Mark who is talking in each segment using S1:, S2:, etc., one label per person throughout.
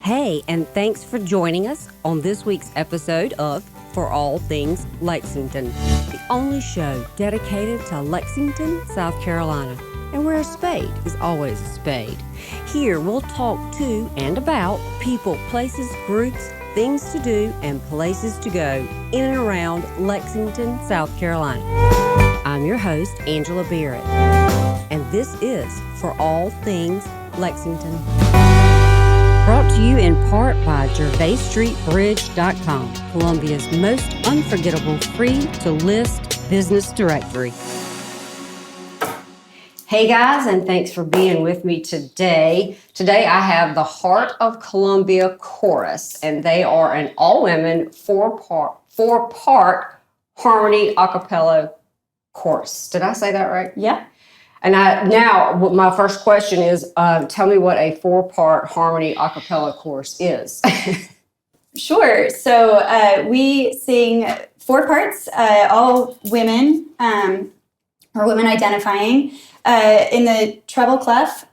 S1: Hey, and thanks for joining us on this week's episode of For All Things Lexington, the only show dedicated to Lexington, South Carolina, and where a spade is always a spade. Here we'll talk to and about people, places, groups, things to do, and places to go in and around Lexington, South Carolina. I'm your host, Angela Barrett, and this is For All Things Lexington. Brought to you in part by GervaisStreetBridge.com, Columbia's most unforgettable free-to-list business directory. Hey guys, and thanks for being with me today. Today I have the Heart of Columbia Chorus, and they are an all-women four-part harmony a cappella chorus. Did I say that right?
S2: Yeah.
S1: And my first question is, tell me what a four-part harmony a cappella chorus is.
S2: Sure. So we sing four parts, all women or women identifying in the treble clef.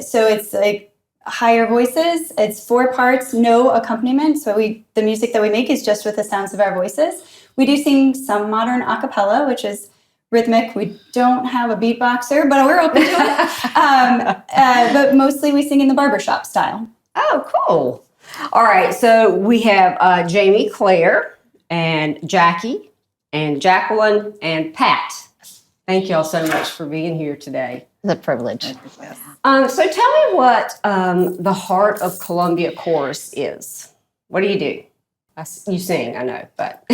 S2: So it's like higher voices. It's four parts, no accompaniment. So the music that we make is just with the sounds of our voices. We do sing some modern a cappella, which is rhythmic. We don't have a beatboxer, but we're open to it. But mostly we sing in the barbershop style.
S1: Oh, cool. All right. So we have Jamie, Claire, and Jackie, and Jacqueline, and Pat. Thank you all so much for being here today.
S3: It's a privilege.
S1: So tell me what the Heart of Columbia Chorus is. What do you do? You sing, I know, but...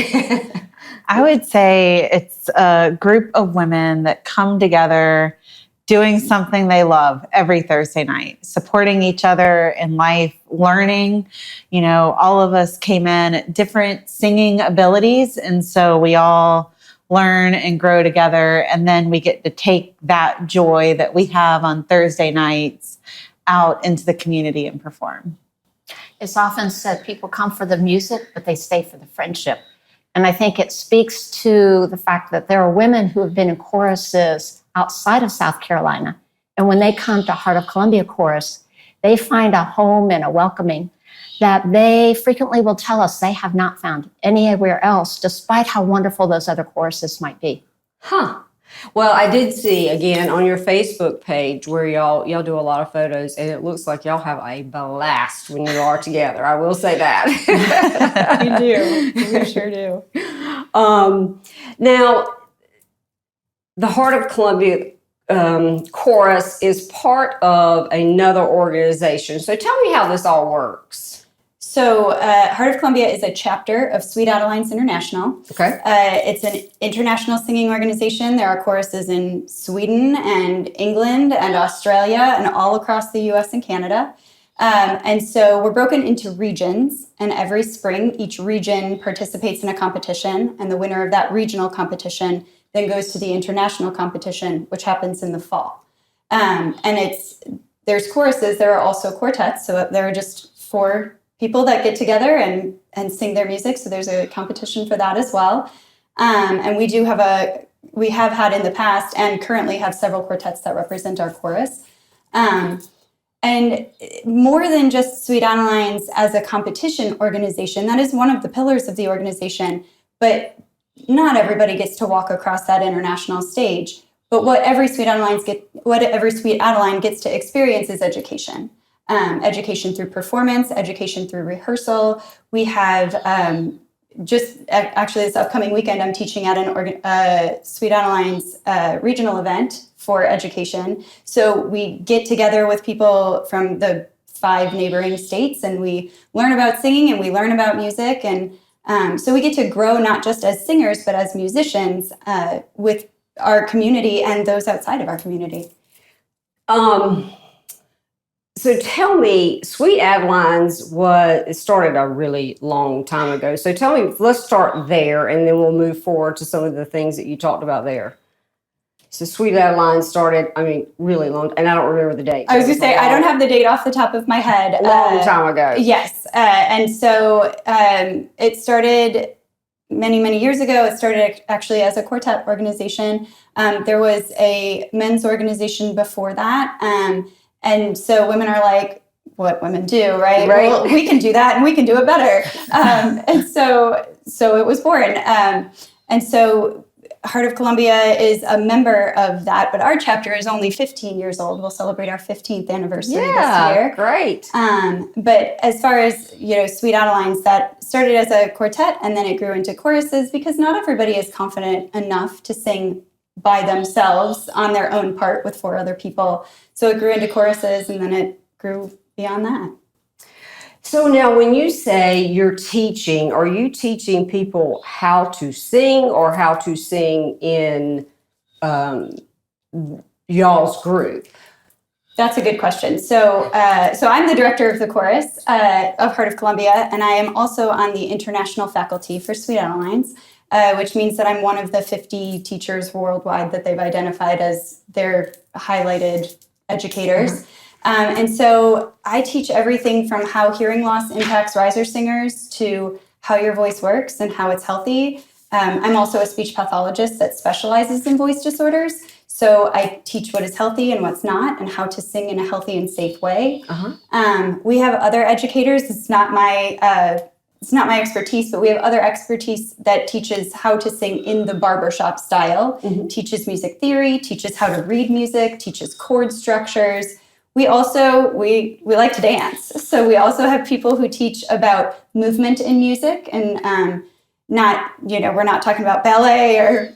S3: I would say it's a group of women that come together doing something they love every Thursday night, supporting each other in life, learning. You know, all of us came in at different singing abilities, and so we all learn and grow together, and then we get to take that joy that we have on Thursday nights out into the community and perform.
S4: It's often said people come for the music, but they stay for the friendship. And I think it speaks to the fact that there are women who have been in choruses outside of South Carolina. And when they come to Heart of Columbia Chorus, they find a home and a welcoming that they frequently will tell us they have not found anywhere else, despite how wonderful those other choruses might be.
S1: Huh. Well, I did see, again, on your Facebook page where y'all do a lot of photos, and it looks like y'all have a blast when you are together. I will say that.
S2: We do. We sure do.
S1: Now, the Heart of Columbia Chorus is part of another organization. So tell me how this all works.
S2: So Heart of Columbia is a chapter of Sweet Adelines International.
S1: Okay.
S2: It's an international singing organization. There are choruses in Sweden and England and Australia and all across the US and Canada. And so we're broken into regions, and every spring each region participates in a competition, and the winner of that regional competition then goes to the international competition, which happens in the fall. And there's choruses, there are also quartets, so there are just four people that get together and sing their music. So there's a competition for that as well. And we have had in the past and currently have several quartets that represent our chorus. And more than just Sweet Adelines as a competition organization, that is one of the pillars of the organization, but not everybody gets to walk across that international stage. But what every Sweet Adeline gets to experience is education. Education through performance, education through rehearsal. We have actually this upcoming weekend, I'm teaching at an Sweet Adelines regional event for education. So we get together with people from the 5 neighboring states, and we learn about singing and we learn about music. And so we get to grow not just as singers, but as musicians with our community and those outside of our community.
S1: So tell me, Sweet Adelines started a really long time ago. So tell me, let's start there, and then we'll move forward to some of the things that you talked about there. So Sweet Adelines started, really long, and I don't remember the date.
S2: I was going to say, I don't have the date off the top of my head.
S1: A long time ago.
S2: Yes. And so it started many, many years ago. It started actually as a quartet organization. There was a men's organization before that. And so women are like, what women do, right?
S1: Right.
S2: Well, we can do that and we can do it better. And so it was born. And so Heart of Columbia is a member of that, but our chapter is only 15 years old. We'll celebrate our 15th anniversary this year.
S1: Great.
S2: But as far as, Sweet Adelines, that started as a quartet and then it grew into choruses because not everybody is confident enough to sing by themselves on their own part with 4 other people. So it grew into choruses and then it grew beyond that.
S1: So now when you say you're teaching, are you teaching people how to sing or how to sing in y'all's group?
S2: That's a good question. So I'm the director of the chorus of Heart of Columbia, and I am also on the international faculty for Sweet Adelines, which means that I'm one of the 50 teachers worldwide that they've identified as their highlighted educators. And so I teach everything from how hearing loss impacts riser singers to how your voice works and how it's healthy. I'm also a speech pathologist that specializes in voice disorders. So I teach what is healthy and what's not and how to sing in a healthy and safe way. We have other educators. It's not my expertise, but we have other expertise that teaches how to sing in the barbershop style, teaches music theory, teaches how to read music, teaches chord structures. We like to dance. So we also have people who teach about movement in music and we're not talking about ballet or,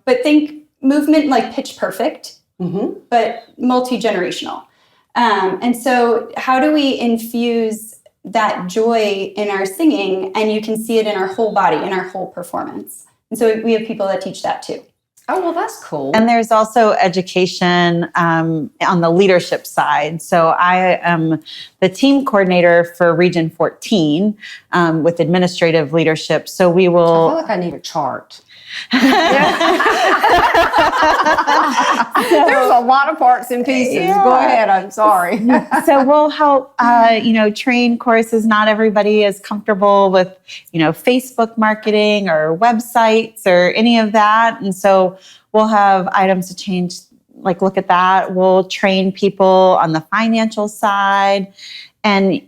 S2: but think movement like Pitch Perfect, but multi-generational. And so how do we infuse that joy in our singing? And you can see it in our whole body, in our whole performance. And so we have people that teach that too.
S1: Oh, well, that's cool.
S3: And there's also education on the leadership side. So I am the team coordinator for Region 14 with administrative leadership. So we will...
S1: I feel like I need a chart. There's a lot of parts and pieces.
S3: Yeah.
S1: Go ahead. I'm sorry.
S3: So we'll help, train choruses. Not everybody is comfortable with, Facebook marketing or websites or any of that. And so we'll have items to change, like look at that. We'll train people on the financial side. And,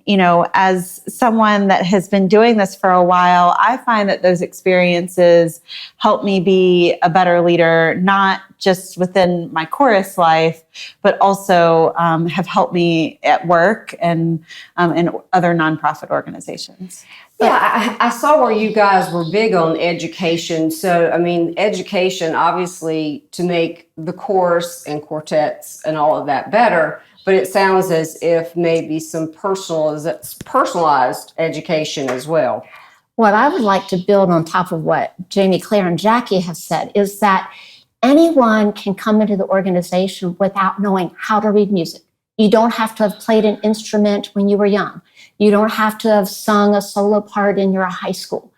S3: as someone that has been doing this for a while, I find that those experiences help me be a better leader, not just within my chorus life, but also have helped me at work and in other nonprofit organizations.
S1: Yeah, I saw where you guys were big on education. So, education, obviously, to make the chorus and quartets and all of that better. But it sounds as if maybe some personalized education as well.
S4: What I would like to build on top of what Jamie, Claire, and Jackie have said is that anyone can come into the organization without knowing how to read music. You don't have to have played an instrument when you were young. You don't have to have sung a solo part in your high school.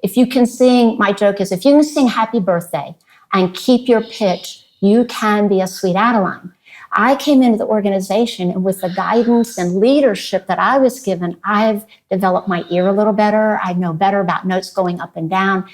S4: If you can sing, my joke is, if you can sing Happy Birthday and keep your pitch, you can be a Sweet Adeline. I came into the organization, and with the guidance and leadership that I was given, I've developed my ear a little better. I know better about notes going up and down.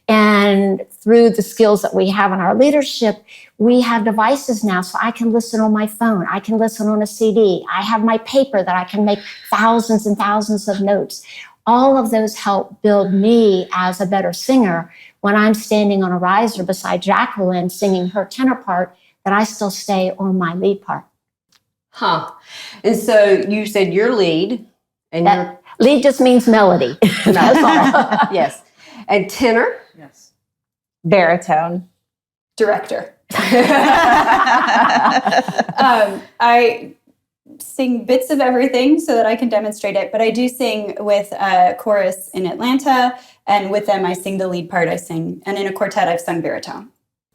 S4: And through the skills that we have in our leadership, we have devices now, so I can listen on my phone. I can listen on a CD. I have my paper that I can make thousands and thousands of notes. All of those help build me as a better singer when I'm standing on a riser beside Jacqueline singing her tenor part, that I still stay on my lead part.
S1: And so you said your lead. And your
S4: lead just means melody. That's all.
S1: Yes. And tenor?
S3: Yes. Baritone.
S2: Director. I sing bits of everything so that I can demonstrate it, but I do sing with a chorus in Atlanta, and with them I sing the lead part. And in a quartet I've sung baritone.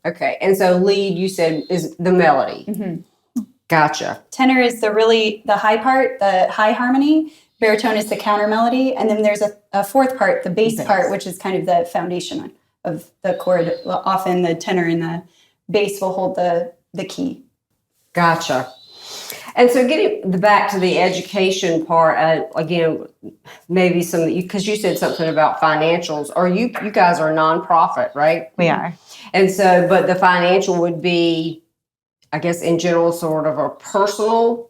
S1: Okay, and so lead, you said, is the melody.
S2: Mm-hmm.
S1: Gotcha.
S2: Tenor is the high part, the high harmony. Baritone is the counter melody. And then there's a fourth part, the bass part, which is kind of the foundation of the chord. Often the tenor and the bass will hold the key.
S1: Gotcha. And so getting back to the education part, again, maybe because you said something about financials. You guys are a nonprofit, right?
S3: We are.
S1: And so, but the financial would be, I guess, in general, sort of a personal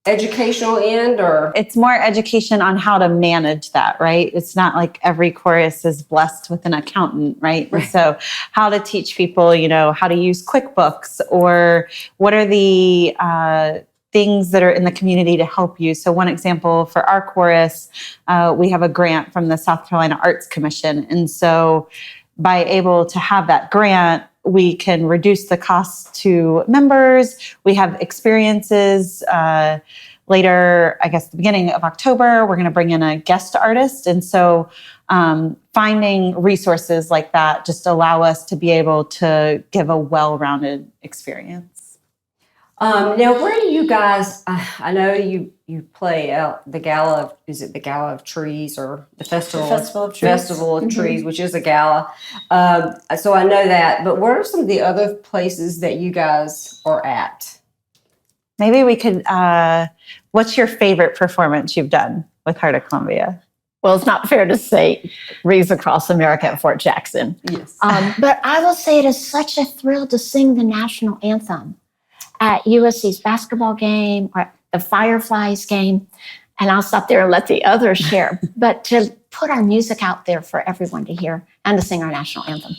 S1: educational end, or?
S3: It's more education on how to manage that, right? It's not like every chorus is blessed with an accountant, right? And so how to teach people, how to use QuickBooks, or what are the things that are in the community to help you. So one example for our chorus, we have a grant from the South Carolina Arts Commission. And so by able to have that grant, we can reduce the costs to members. We have experiences. Later, I guess the beginning of October, we're going to bring in a guest artist. And so finding resources like that just allow us to be able to give a well-rounded experience.
S1: Now, where do you guys, I know you play out the Gala, is it the Gala of Trees, or the Festival
S2: of Trees.
S1: Festival of Trees, which is a gala. So I know that, but where are some of the other places that you guys are at?
S3: Maybe we could, what's your favorite performance you've done with Heart of Columbia?
S4: Well, it's not fair to say Wreaths Across America at Fort Jackson.
S1: Yes.
S4: But I will say it is such a thrill to sing the national anthem at USC's basketball game or the Fireflies game. And I'll stop there and let the others share. But to put our music out there for everyone to hear and to sing our national anthem.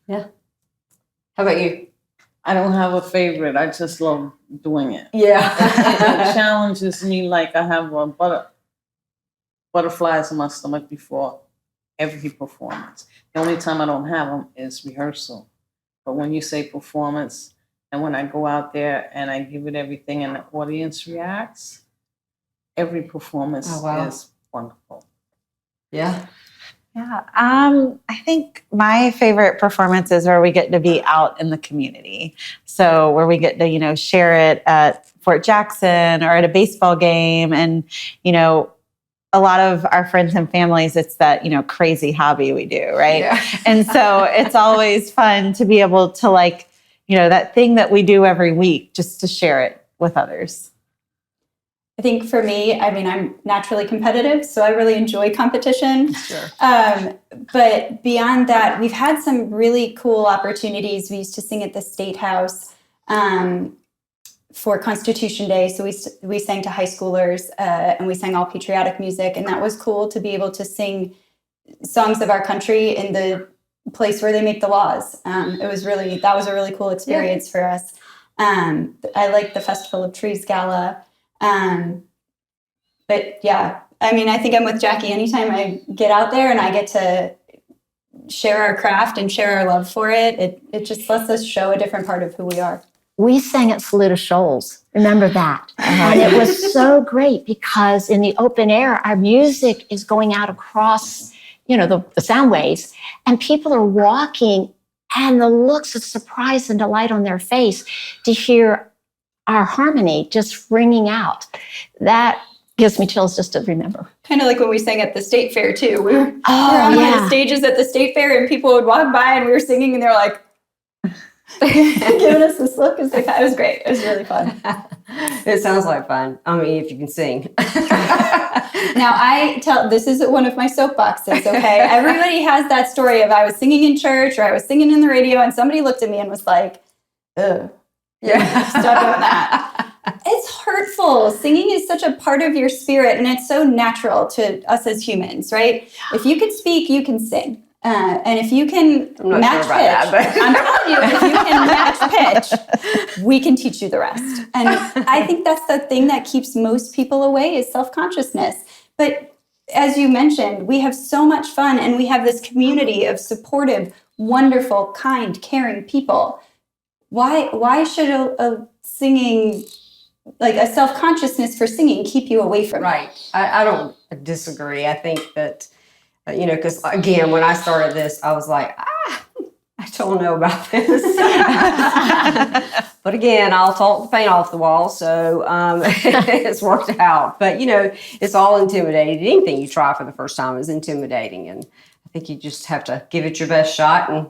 S1: Yeah. How about you?
S5: I don't have a favorite. I just love doing it.
S1: Yeah.
S5: It challenges me like I have butterflies in my stomach before every performance. The only time I don't have them is rehearsal. But when you say performance, and when I go out there and I give it everything and the audience reacts, every performance is wonderful.
S1: Yeah.
S3: Yeah. I think my favorite performances are where we get to be out in the community. So where we get to, share it at Fort Jackson or at a baseball game. And, a lot of our friends and families, it's that, crazy hobby we do, right?
S1: Yeah.
S3: And so it's always fun to be able to that thing that we do every week, just to share it with others.
S2: I think for me, I'm naturally competitive, so I really enjoy competition.
S1: Sure.
S2: But beyond that, we've had some really cool opportunities. We used to sing at the State House for Constitution Day. So we sang to high schoolers and we sang all patriotic music. And that was cool to be able to sing songs of our country in the place where they make the laws. That was a really cool experience for us. I like the Festival of Trees Gala. But yeah, I think I'm with Jackie. Anytime I get out there and I get to share our craft and share our love for it, it just lets us show a different part of who we are.
S4: We sang at Saluda Shoals. Remember that? And it was so great because in the open air, our music is going out across, the sound waves, and people are walking, and the looks of surprise and delight on their face to hear our harmony just ringing out. That gives me chills just to remember.
S2: Kind of like when we sang at the state fair too. We were on one of the stages at the state fair, and people would walk by and we were singing and they were like giving us this look. It was great. It was really fun.
S1: It sounds like fun. If you can sing.
S2: Now this is one of my soapboxes, okay? Everybody has that story of I was singing in church or I was singing in the radio and somebody looked at me and was like, ugh. Yeah, stop doing that. It's hurtful. Singing is such a part of your spirit, and it's so natural to us as humans, right? If you can speak, you can sing. And if you can match pitch, I'm telling you, if you can match pitch, we can teach you the rest. And I think that's the thing that keeps most people away is self-consciousness. But as you mentioned, we have so much fun, and we have this community of supportive, wonderful, kind, caring people. Why should a singing, like a self-consciousness for singing, keep you away from it?
S1: Right. I don't disagree. I think that, because again, when I started this, I was like, I don't know about this. But again, I'll talk the paint off the wall. So it's worked out. But, it's all intimidating. Anything you try for the first time is intimidating. And I think you just have to give it your best shot. And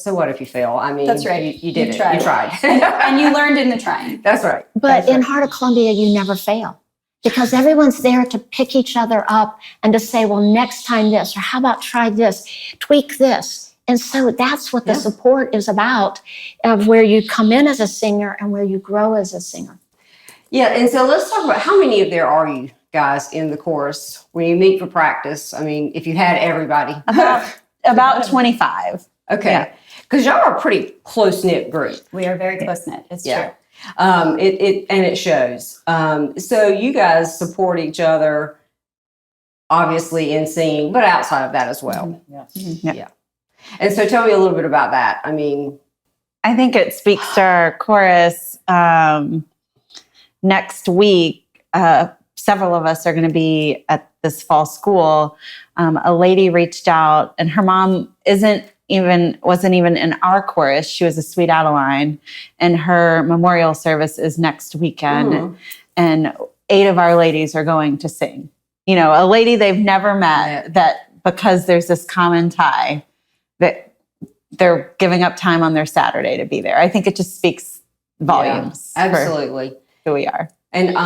S1: so what if you fail?
S2: That's right.
S1: You did it.
S2: Tried.
S1: You tried.
S2: and you learned in the trying.
S1: That's right.
S4: But in Heart of Columbia, you never fail because everyone's there to pick each other up and to say, well, next time this, or how about try this, tweak this. And so that's what the support is about, of where you come in as a singer and where you grow as a singer.
S1: Yeah, and so let's talk about how many of there are you guys in the chorus when you meet for practice? I mean, if you had everybody.
S3: About 25.
S1: Okay.
S3: Yeah.
S1: Because y'all are a pretty close-knit group.
S2: We are very close-knit. It's
S1: Yeah.
S2: true.
S1: It shows. So you guys support each other, obviously in singing, but outside of that as well.
S5: Yes.
S1: And so tell me a little bit about that. I mean,
S3: I think it speaks to our chorus. Next week, several of us are going to be at this fall school. A lady reached out, and her mom wasn't even in our chorus. She was a Sweet Adeline, and her memorial service is next weekend. And 8 of our ladies are going to sing. You know, a lady they've never met, that because there's this common tie, that they're giving up time on their Saturday to be there. I think it just speaks volumes.
S1: yeah, absolutely.
S3: For who we are.
S1: And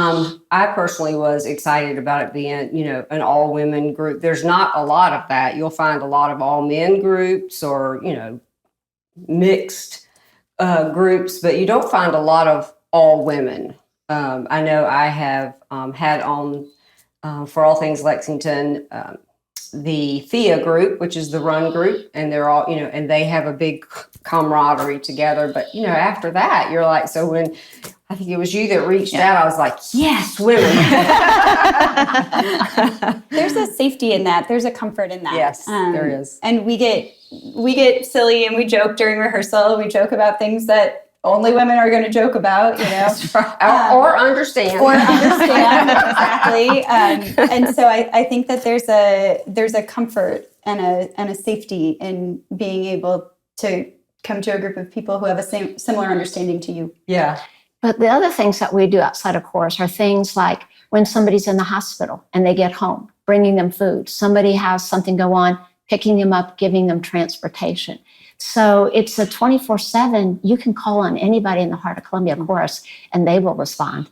S1: I personally was excited about it being, you know, an all women group. There's not a lot of that. You'll find a lot of all men groups or, you know, mixed groups, but you don't find a lot of all women. I know I have had on For All Things Lexington the Thea group, which is the run group, and they're all, you know, and they have a big camaraderie together. But, you know, after that, you're like, so when I think it was you that reached out, I was like, yes, women.
S2: There's a safety in that. There's a comfort in that.
S1: Yes, there is.
S2: And we get silly and we joke during rehearsal. We joke about things that only women are going to joke about, you know,
S1: or understand.
S2: Or understand exactly. And so I think that there's a comfort and a safety in being able to come to a group of people who have a similar understanding to you.
S1: Yeah.
S4: But the other things that we do outside of chorus are things like when somebody's in the hospital and they get home, bringing them food. Somebody has something go on, picking them up, giving them transportation. So it's a 24/7. You can call on anybody in the Heart of Columbia Chorus and they will respond.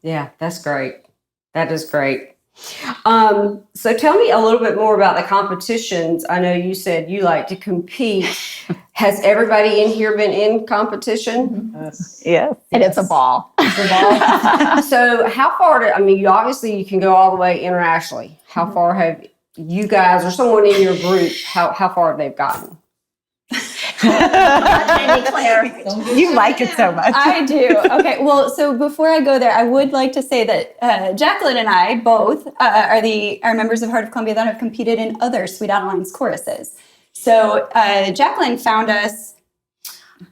S1: Yeah, that's great. That is great. So tell me a little bit more about the competitions. I know you said you like to compete. Has everybody in here been in competition?
S5: Yes.
S3: Yes.
S4: And it's a ball.
S1: So how far you can go all the way internationally. How far have you guys or someone in your group, how far have they gotten?
S3: You like it so much.
S2: I do. Okay. Well, so before I go there, I would like to say that Jacqueline and I both are members of Heart of Columbia that have competed in other Sweet Adeline's choruses. So Jacqueline found us.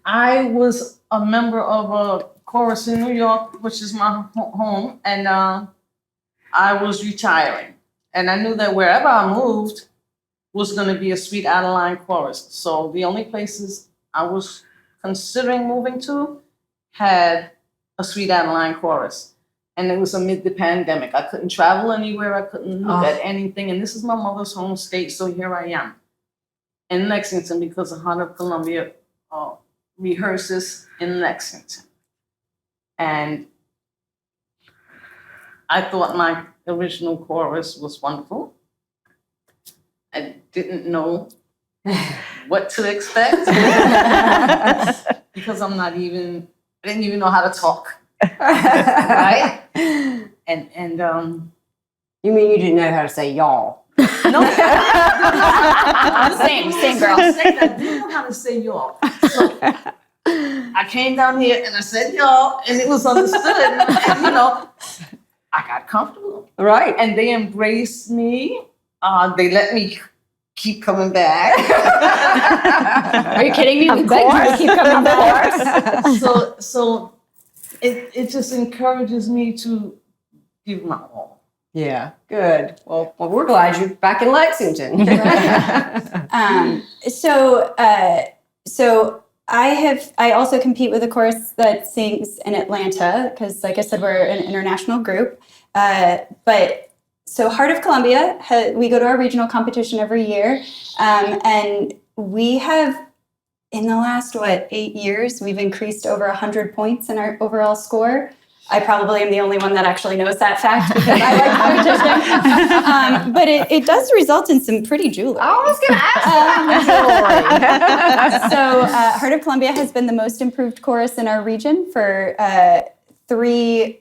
S5: I was a member of a chorus in New York, which is my home, and I was retiring. And I knew that wherever I moved was going to be a Sweet Adeline chorus. So the only places I was considering moving to had a Sweet Adeline chorus. And it was amid the pandemic. I couldn't travel anywhere. I couldn't look at anything. And this is my mother's home state. So here I am in Lexington because the Heart of Columbia rehearses in Lexington. And I thought my original chorus was wonderful. I didn't know what to expect because I didn't even know how to talk. Right? And
S1: You mean you didn't know how to say y'all?
S5: no.
S2: Same girl.
S5: I didn't know how to say y'all. So I came down here and I said y'all, and it was understood. And you know, I got comfortable.
S1: Right.
S5: And they embraced me. They let me keep coming back.
S2: Are you kidding me? We begged you to keep coming back.
S5: So it just encourages me to give my all.
S1: Yeah, good. Well, we're glad you're back in Lexington.
S2: So I also compete with a chorus that sings in Atlanta because, like I said, we're an international group. So Heart of Columbia, we go to our regional competition every year, and we have, in the last 8 years, we've increased over 100 points in our overall score. I probably am the only one that actually knows that fact because I like competition. But it does result in some pretty jewelry.
S1: I was going to ask
S2: So Heart of Columbia has been the most improved chorus in our region for 3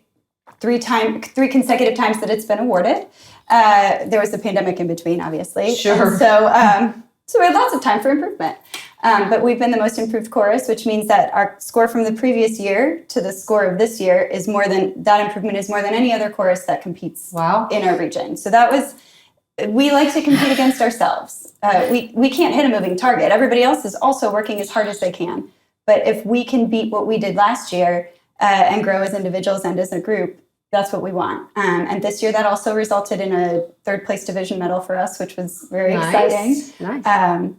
S2: three consecutive times that it's been awarded. There was the pandemic in between, obviously.
S1: Sure.
S2: And so we had lots of time for improvement. But we've been the most improved chorus, which means that our score from the previous year to the score of this year is that improvement is more than any other chorus that competes in our region. So we like to compete against ourselves. We can't hit a moving target. Everybody else is also working as hard as they can. But if we can beat what we did last year and grow as individuals and as a group, that's what we want. And this year that also resulted in a third place division medal for us, which was very exciting.
S1: Nice.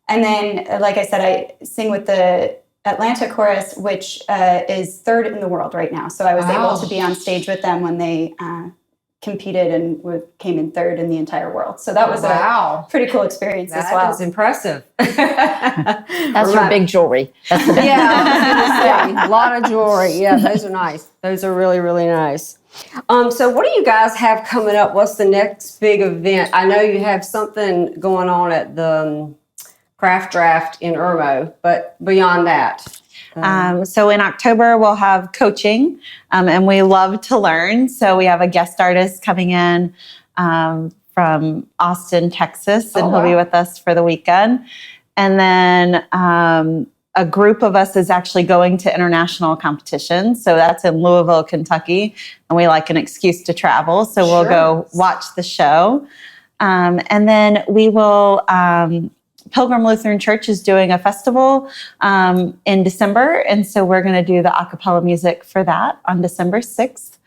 S2: And then, like I said, I sing with the Atlanta chorus, which is third in the world right now. So I was able to be on stage with them when they competed and came in third in the entire world. So that was a pretty cool experience as well.
S1: That is impressive.
S4: That's your big jewelry. That's the big
S1: Yeah, I was gonna say, a lot of jewelry. Yeah, those are nice. Those are really, really nice. So what do you guys have coming up? What's the next big event? I know you have something going on at the Craft Draft in Irmo, but beyond that.
S3: So in October, we'll have coaching, and we love to learn. So we have a guest artist coming in from Austin, Texas, and he'll be with us for the weekend. And then a group of us is actually going to international competitions. So that's in Louisville, Kentucky, and we like an excuse to travel. So we'll go watch the show. And then we will... Pilgrim Lutheran Church is doing a festival in December, and so we're going to do the a cappella music for that on December 6th.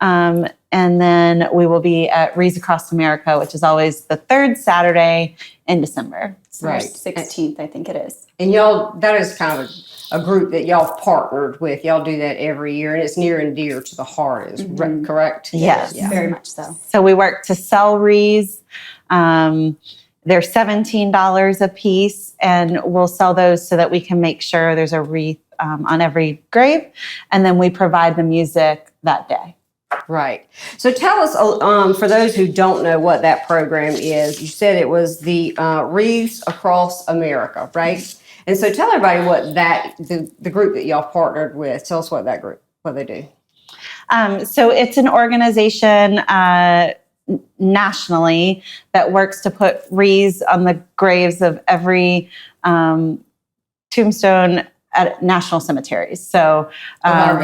S3: And then we will be at Wreaths Across America, which is always the third Saturday in December.
S2: Right, 16th, I think it is.
S1: And y'all, that is kind of a group that y'all have partnered with. Y'all do that every year, and it's near and dear to the heart, is correct?
S3: Yes.
S2: Very much so.
S3: So we work to sell wreaths. They're $17 a piece, and we'll sell those so that we can make sure there's a wreath on every grave, and then we provide the music that day.
S1: Right. So tell us, for those who don't know what that program is, you said it was the Wreaths Across America, right? And so tell everybody what the group that y'all partnered with, tell us what they do.
S3: So it's an organization nationally that works to put wreaths on the graves of every tombstone at national cemeteries. So
S1: Of our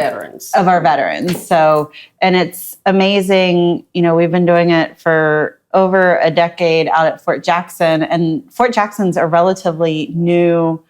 S1: veterans.
S3: So, and it's amazing. You know, we've been doing it for over a decade out at Fort Jackson, and Fort Jackson's a relatively new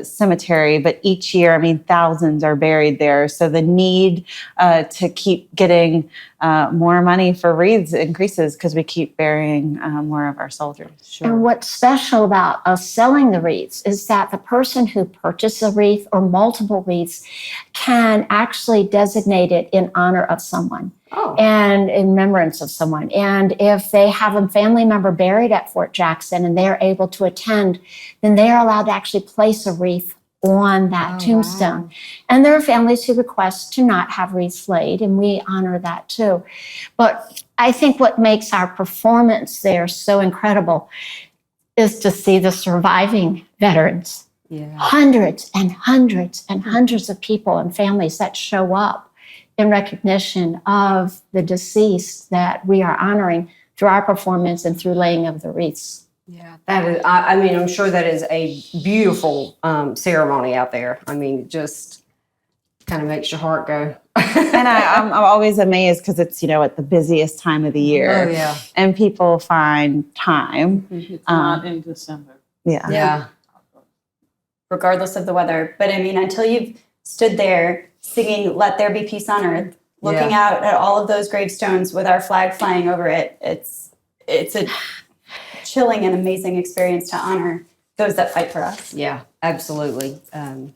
S3: cemetery, but each year, I mean, thousands are buried there. So the need to keep getting more money for wreaths increases because we keep burying more of our soldiers.
S4: And what's special about us selling the wreaths is that the person who purchased a wreath or multiple wreaths can actually designate it in honor of someone. And in remembrance of someone. And if they have a family member buried at Fort Jackson and they're able to attend, then they are allowed to actually place a wreath on that tombstone. Wow. And there are families who request to not have wreaths laid, and we honor that too. But I think what makes our performance there so incredible is to see the surviving veterans. Hundreds and hundreds and hundreds of people and families that show up in recognition of the deceased that we are honoring through our performance and through laying of the wreaths.
S1: Yeah, that is, I mean, I'm sure that is a beautiful ceremony out there. I mean, it just kind of makes your heart go.
S3: And I'm always amazed because it's, you know, at the busiest time of the year.
S1: Oh, yeah.
S3: And people find time.
S5: It's not in December.
S1: Yeah.
S2: Regardless of the weather. But I mean, until you've stood there singing "Let There Be Peace on Earth," looking out at all of those gravestones with our flag flying over it, it's a chilling and amazing experience to honor those that fight for us.
S1: Yeah, absolutely.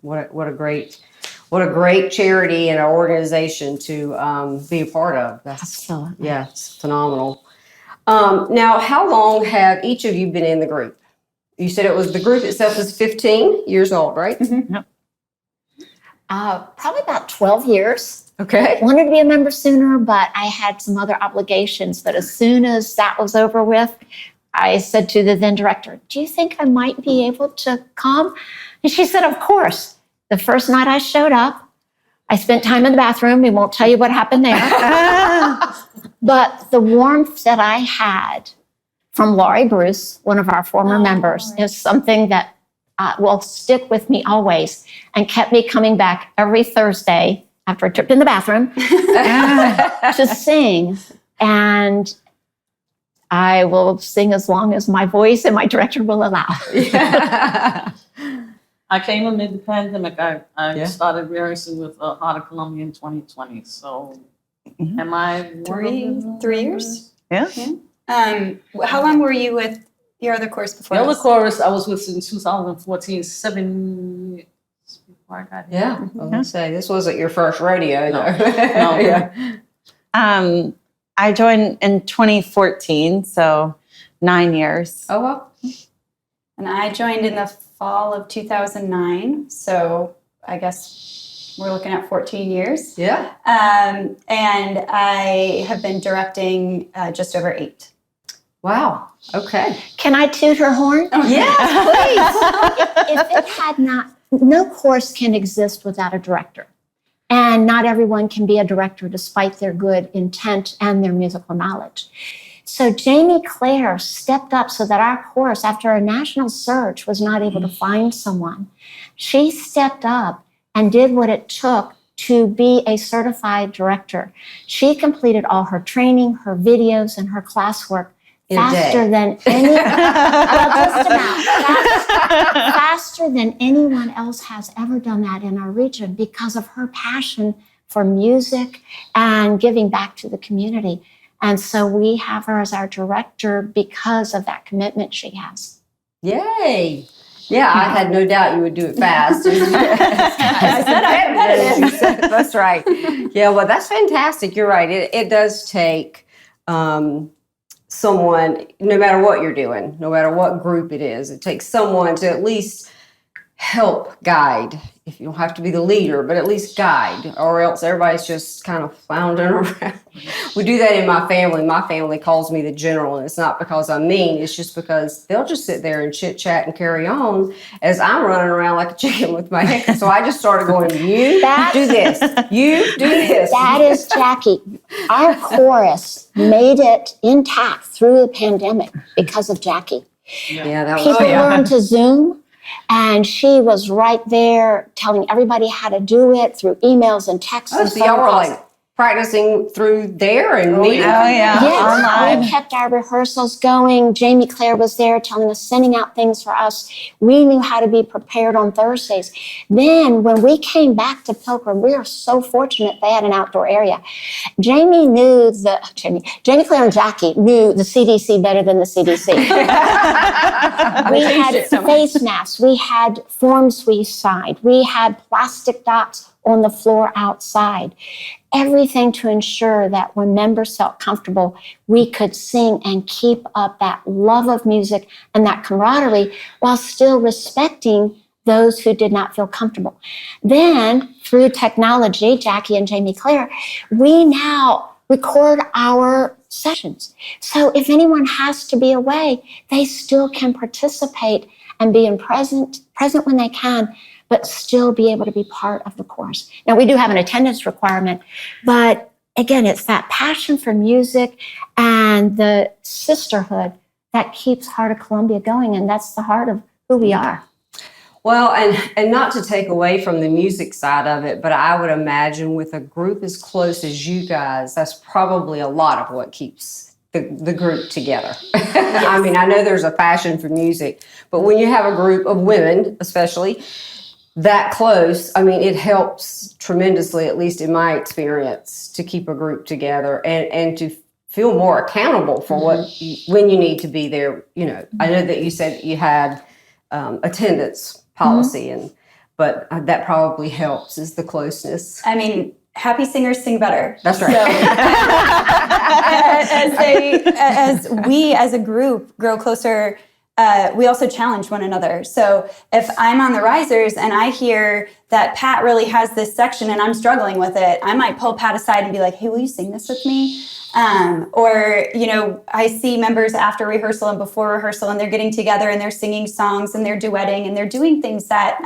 S1: What a great charity and organization to be a part of.
S4: Absolutely.
S1: Yeah, it's phenomenal. Now, how long have each of you been in the group? You said it was the group itself is 15 years old, right?
S3: Mm-hmm. Yep.
S4: Probably about 12 years.
S1: Okay.
S4: Wanted to be a member sooner, but I had some other obligations. But as soon as that was over with, I said to the then director, "Do you think I might be able to come?" And she said, "Of course." The first night I showed up, I spent time in the bathroom. We won't tell you what happened there. But the warmth that I had from Laurie Bruce, one of our former members, is something that will stick with me always and kept me coming back every Thursday after a trip in the bathroom to sing. And I will sing as long as my voice and my director will allow.
S5: I came amid the pandemic. I started rehearsing with Heart of Columbia in 2020. So, am I
S2: Three years?
S3: Yeah.
S2: How long were you with your other chorus before?
S5: The other
S2: this?
S5: chorus I was with since 2014, 7 years before I got here.
S1: Yeah, I was gonna say this wasn't your first rodeo,
S5: No.
S1: though.
S5: No.
S1: Yeah.
S3: I joined in 2014, so 9 years.
S1: Oh well.
S2: And I joined in the fall of 2009. So I guess we're looking at 14 years.
S1: Yeah.
S2: And I have been directing just over 8.
S1: Wow. Okay.
S4: Can I toot her horn?
S1: Yes,
S4: If it had not, no course can exist without a director. And not everyone can be a director despite their good intent and their musical knowledge. So Jamie Claire stepped up so that our course, after a national search, was not able to find someone. She stepped up and did what it took to be a certified director. She completed all her training, her videos, and her classwork
S1: In a day.
S4: faster than any, well, just about, faster than anyone else has ever done that in our region because of her passion for music and giving back to the community. And so we have her as our director because of that commitment she has.
S1: Yay. Yeah, I had no doubt you would do it fast.
S2: I said I
S1: She said it. That's right. Yeah, well, that's fantastic. You're right. It does take someone, no matter what you're doing, no matter what group it is, it takes someone to at least help guide. If you don't have to be the leader, but at least guide, or else everybody's just kind of floundering around. We do that in my family. My family calls me the general, and it's not because I'm mean. It's just because they'll just sit there and chit chat and carry on as I'm running around like a chicken with my head. So I just started going, you do this, you do this.
S4: That is Jackie. Our chorus made it intact through the pandemic because of Jackie.
S1: Yeah, that was
S4: People learned to Zoom, and she was right there telling everybody how to do it through emails and texts.
S1: Oh,
S4: and
S1: so y'all were
S4: phone calls.
S1: like practicing through there and meeting.
S3: yeah.
S4: Yes,
S3: Online.
S4: we kept our rehearsals going. Jamie Claire was there telling us, sending out things for us. We knew how to be prepared on Thursdays. Then when we came back to Pilgrim, we were so fortunate they had an outdoor area. Jamie Claire and Jackie knew the CDC better than the CDC. We had face masks. We had forms we signed. We had plastic dots on the floor outside. Everything to ensure that when members felt comfortable, we could sing and keep up that love of music and that camaraderie while still respecting those who did not feel comfortable. Then, through technology, Jackie and Jamie Claire, we now record our sessions. So if anyone has to be away, they still can participate and be present when they can, but still be able to be part of the course. Now, we do have an attendance requirement, but again, it's that passion for music and the sisterhood that keeps Heart of Columbia going, and that's the heart of who we are.
S1: Well, and not to take away from the music side of it, but I would imagine with a group as close as you guys, that's probably a lot of what keeps the group together. I mean, I know there's a passion for music, but when you have a group of women, especially, that close, I mean, it helps tremendously, at least in my experience, to keep a group together and to feel more accountable for when you need to be there. You know, I know that you said you had attendance policy, but that probably helps, is the closeness.
S2: I mean, happy singers sing better.
S1: That's right.
S2: As we as a group grow closer, we also challenge one another. So if I'm on the risers and I hear that Pat really has this section and I'm struggling with it, I might pull Pat aside and be like, hey, will you sing this with me? Or, you know, I see members after rehearsal and before rehearsal, and they're getting together and they're singing songs and they're duetting and they're doing things that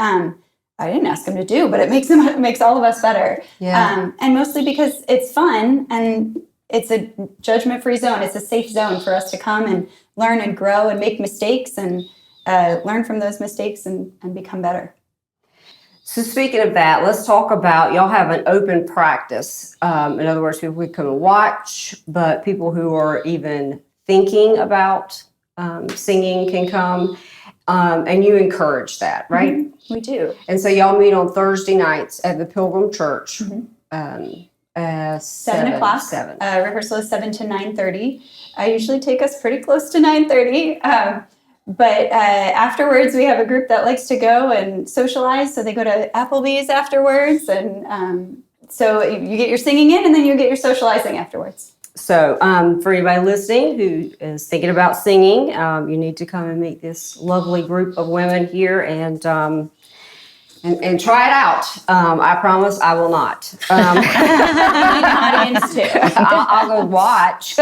S2: I didn't ask him to do, but it makes all of us better.
S1: Yeah.
S2: And mostly because it's fun and it's a judgment-free zone. It's a safe zone for us to come and learn and grow and make mistakes and learn from those mistakes and become better.
S1: So speaking of that, let's talk about, y'all have an open practice. In other words, people who come and watch, but people who are even thinking about singing can come. And you encourage that, right?
S2: Mm-hmm. We do.
S1: And so y'all meet on Thursday nights at the Pilgrim Church.
S2: 7 o'clock.
S1: 7.
S2: Rehearsal is 7 to 9:30. I usually take us pretty close to 9:30. But afterwards, we have a group that likes to go and socialize. So they go to Applebee's afterwards. And so you get your singing in and then you get your socializing afterwards.
S1: So for anybody listening who is thinking about singing, you need to come and meet this lovely group of women here and try it out. I promise I will not.
S2: I need an audience too.
S1: I'll go watch.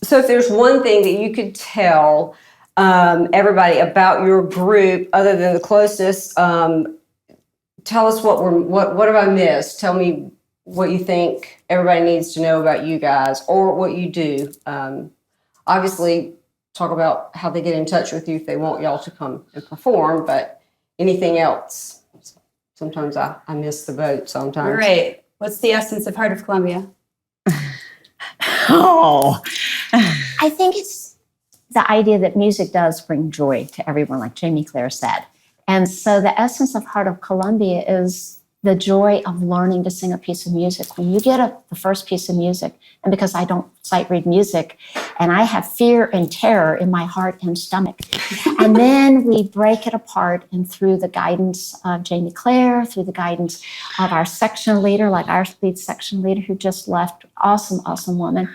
S1: So if there's one thing that you could tell everybody about your group, other than the closeness, tell us what have I missed? Tell me what you think everybody needs to know about you guys or what you do. Obviously, talk about how they get in touch with you if they want y'all to come and perform, but anything else? Sometimes I miss the boat sometimes.
S2: Right. What's the essence of Heart of Columbia?
S3: Oh,
S4: I think it's the idea that music does bring joy to everyone, like Jamie Claire said. And so the essence of Heart of Columbia is the joy of learning to sing a piece of music. When you get the first piece of music, and because I don't sight read music, and I have fear and terror in my heart and stomach, and then we break it apart, and through the guidance of Jamie Claire, through the guidance of our section leader, like our lead section leader who just left, awesome woman.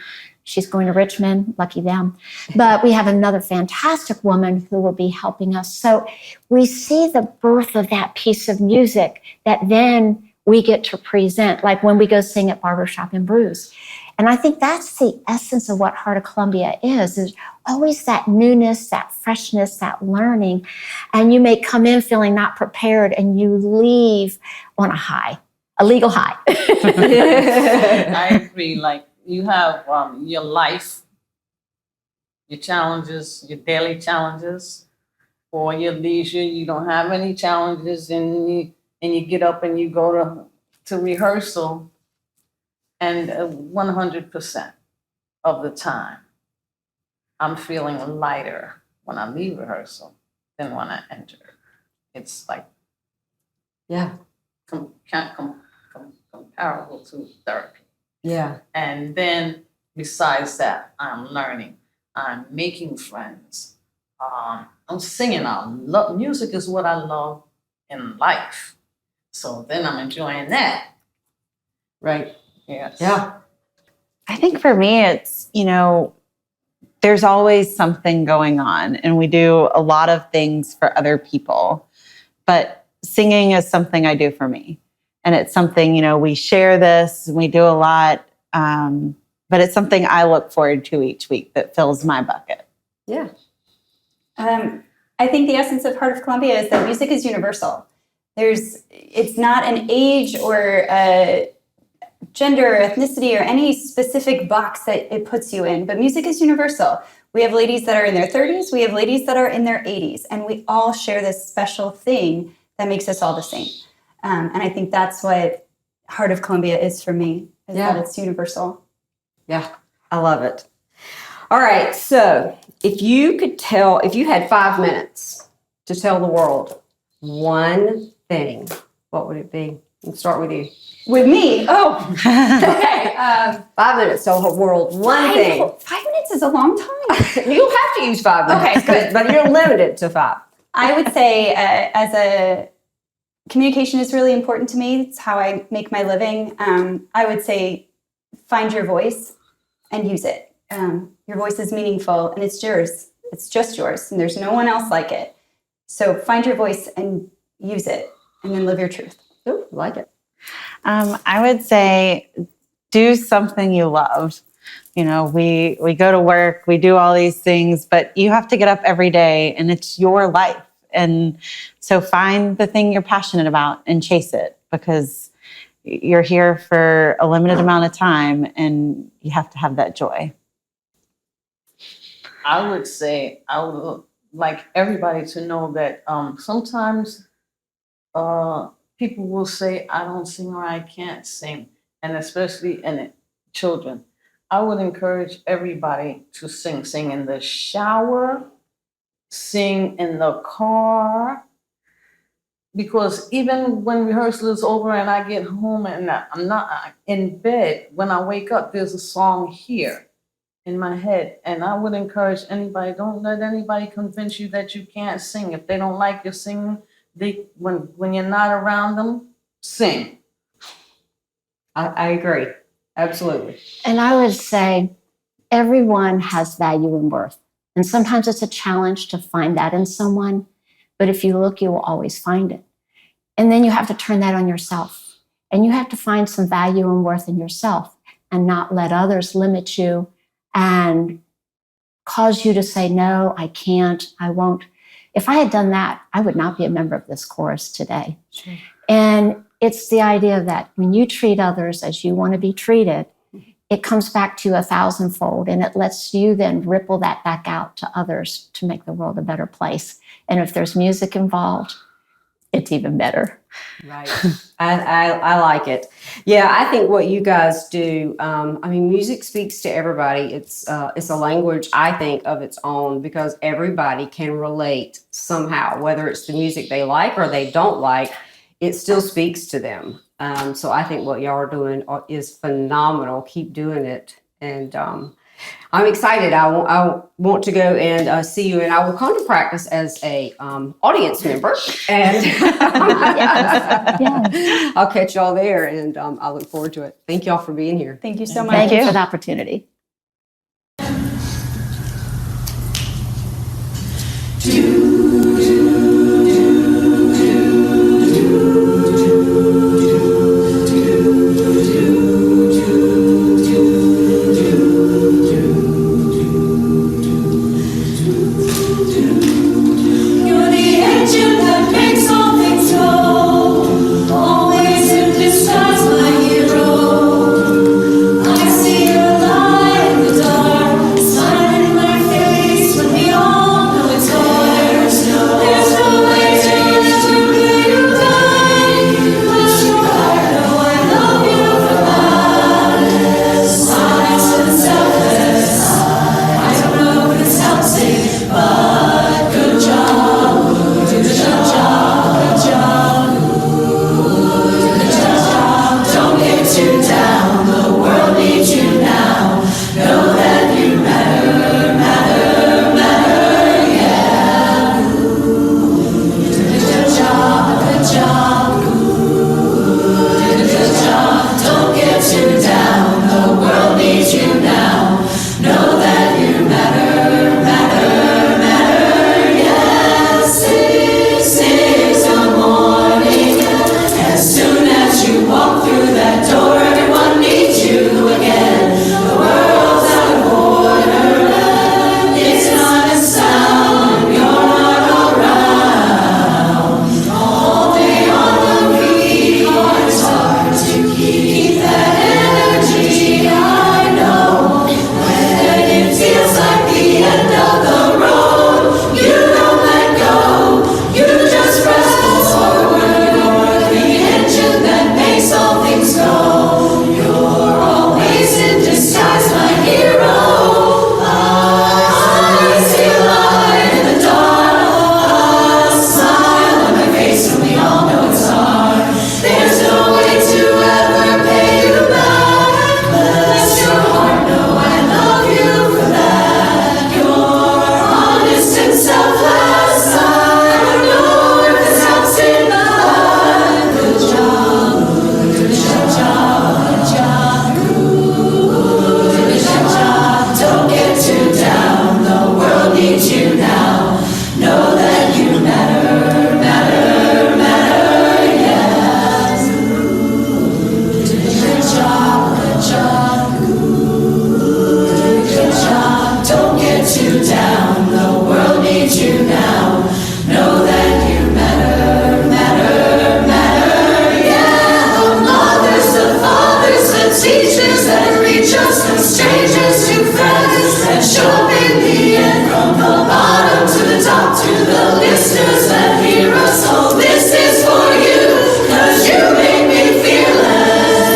S4: She's going to Richmond, lucky them. But we have another fantastic woman who will be helping us. So we see the birth of that piece of music that then we get to present, like when we go sing at Barbershop and Brews. And I think that's the essence of what Heart of Columbia is always that newness, that freshness, that learning. And you may come in feeling not prepared and you leave on a high, a legal high.
S5: I agree. Like, you have your life, your challenges, your daily challenges, or your leisure. You don't have any challenges, and you get up and you go to rehearsal, and 100% of the time, I'm feeling lighter when I leave rehearsal than when I enter. It's like,
S1: Yeah.
S5: Comparable to therapy.
S1: Yeah.
S5: And then besides that, I'm learning, I'm making friends, I'm singing. Music is what I love in life. So then I'm enjoying that.
S1: Right.
S5: Yes.
S1: Yeah.
S3: I think for me, it's, there's always something going on, and we do a lot of things for other people, but singing is something I do for me. And it's something, we share this, we do a lot, but it's something I look forward to each week that fills my bucket.
S1: Yeah.
S2: I think the essence of Heart of Columbia is that music is universal. It's not an age or a gender or ethnicity or any specific box that it puts you in, but music is universal. We have ladies that are in their 30s, we have ladies that are in their 80s, and we all share this special thing that makes us all the same. And I think that's what Heart of Columbia is for me, is that it's universal.
S1: Yeah. I love it. All right. So if you had 5 minutes to tell the world one thing, what would it be? Let's start with you.
S2: With me? Oh, okay.
S1: 5 minutes, tell the world one thing.
S2: 5 minutes is a long time.
S1: You don't have to use 5 minutes.
S2: Okay, good.
S1: But you're limited to 5.
S2: I would say communication is really important to me. It's how I make my living. I would say find your voice and use it. Your voice is meaningful and it's yours. It's just yours and there's no one else like it. So find your voice and use it and then live your truth.
S1: Ooh, like it.
S3: I would say do something you love. You know, we go to work, we do all these things, but you have to get up every day and it's your life. And so find the thing you're passionate about and chase it, because you're here for a limited amount of time and you have to have that joy.
S5: I would say I would like everybody to know that sometimes people will say, I don't sing or I can't sing, and especially in children. I would encourage everybody to sing. Sing in the shower, sing in the car, because even when rehearsal is over and I get home and I'm not in bed, when I wake up, there's a song here in my head. And I would encourage anybody, don't let anybody convince you that you can't sing. If they don't like your singing, when you're not around them, sing.
S1: I agree. Absolutely.
S4: And I would say everyone has value and worth. And sometimes it's a challenge to find that in someone. But if you look, you will always find it. And then you have to turn that on yourself. And you have to find some value and worth in yourself and not let others limit you and cause you to say, no, I can't, I won't. If I had done that, I would not be a member of this chorus today.
S1: Sure.
S4: And it's the idea that when you treat others as you want to be treated, it comes back to you 1,000-fold, and it lets you then ripple that back out to others to make the world a better place. And if there's music involved, it's even better.
S1: Right. I like it. Yeah, I think what you guys do, music speaks to everybody. It's a language, I think, of its own, because everybody can relate somehow, whether it's the music they like or they don't like, it still speaks to them. So I think what y'all are doing is phenomenal. Keep doing it. And I'm excited. I want to go and see you, and I will come to practice as a audience member. And
S4: Yes.
S1: I'll catch y'all there, and I look forward to it. Thank y'all for being here.
S2: Thank you so much.
S4: Thank you for the opportunity.
S6: You're the engine that makes all things go. Always in disguise, my hero. I see your light in the dark, smiling in my face when we all know it's ours. show up in the end, from the bottom to the top, to the listeners that hear us. Oh, this is for you, 'cause you make me fearless.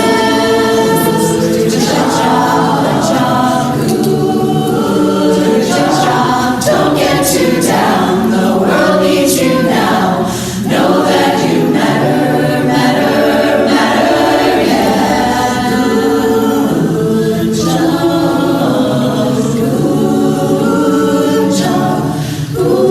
S6: Good job, don't get too down. The world needs you now. Know that you matter, matter, matter, yeah. Good job, good job, ooh.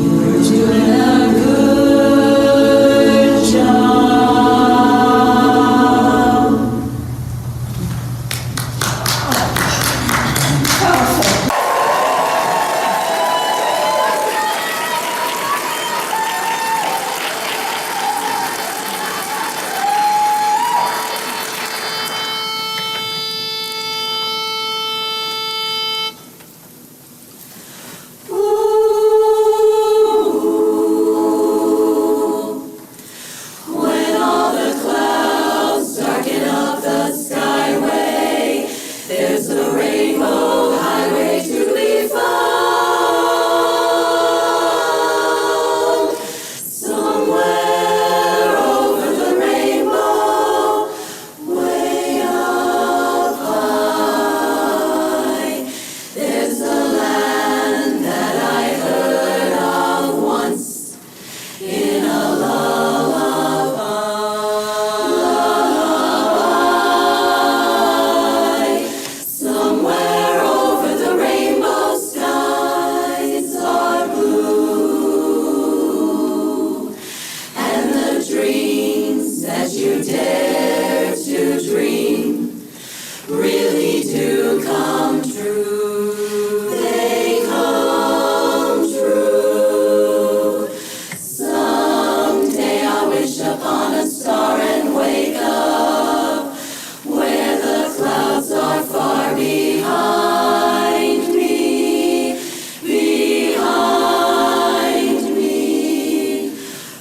S6: You're doing a good job. When all the clouds darken up the skyway, there's a rainbow highway to be found. Somewhere over the rainbow, way up high, there's a land that I heard of once in a lullaby. Somewhere over the rainbow, skies are blue, and the dreams that you dare to dream really do come true. They come true. Someday I'll wish upon a star and wake up where the clouds are far behind me,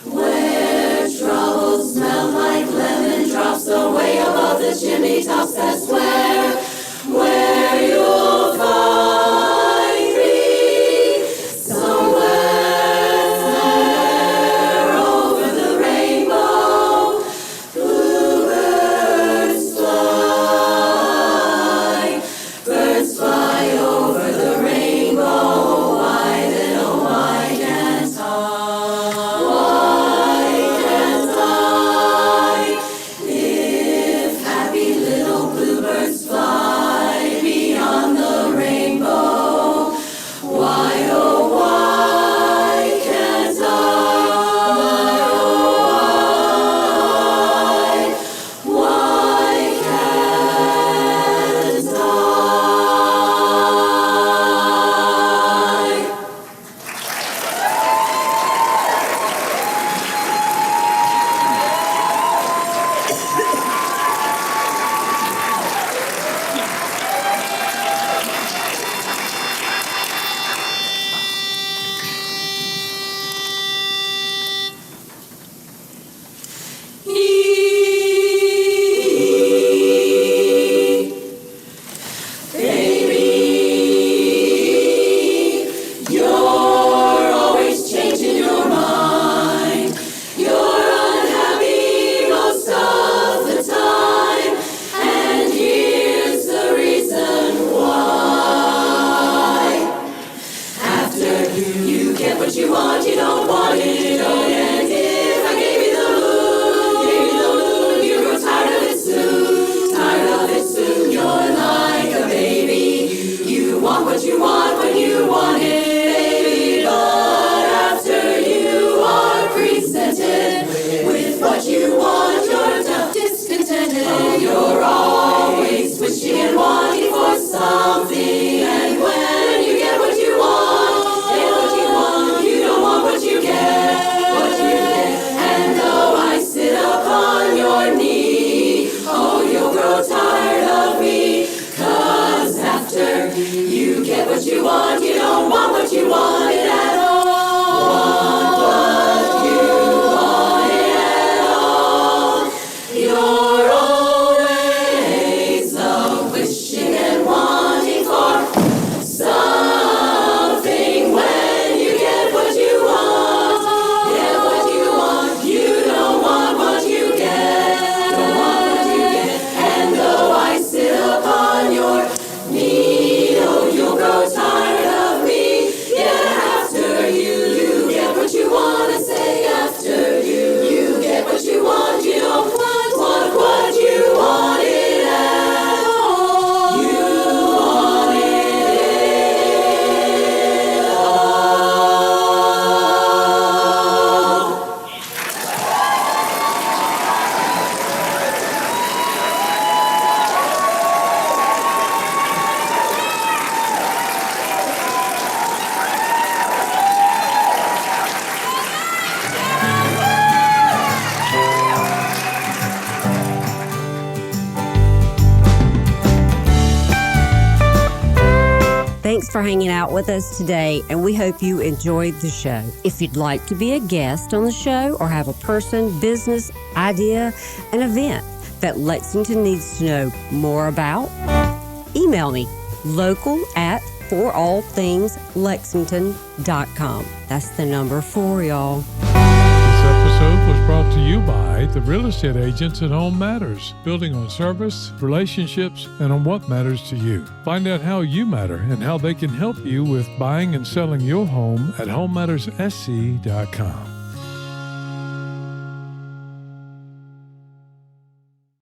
S6: where troubles smell like lemon drops away above the chimney tops. That's where you'll find me. Somewhere over the rainbow, bluebirds fly. Birds fly over the rainbow. Why then, oh, why can't I? Why can't I? If happy little bluebirds fly beyond the rainbow, why, oh, why can't I? Why can't I? Baby, you're always changing your mind. You're unhappy most of the time, and here's the reason why. After you get what you want, you don't want it again. And if I gave you the moon, you grow tired of it soon. Tired of it soon. You're like a baby. You want what you want when you want it, baby. But after you are presented with what you want, you're discontented. Oh, you're always wishing and wanting for something. And when you get what you want, you don't want what you get. What
S1: Thanks for hanging out with us today, and we hope you enjoyed the show. If you'd like to be a guest on the show or have a person, business, idea, an event that Lexington needs to know more about, email me, local@forallthingslexington.com. That's the number 4, y'all.
S7: This episode was brought to you by the real estate agents at Home Matters, building on service, relationships, and on what matters to you. Find out how you matter and how they can help you with buying and selling your home at homematterssc.com.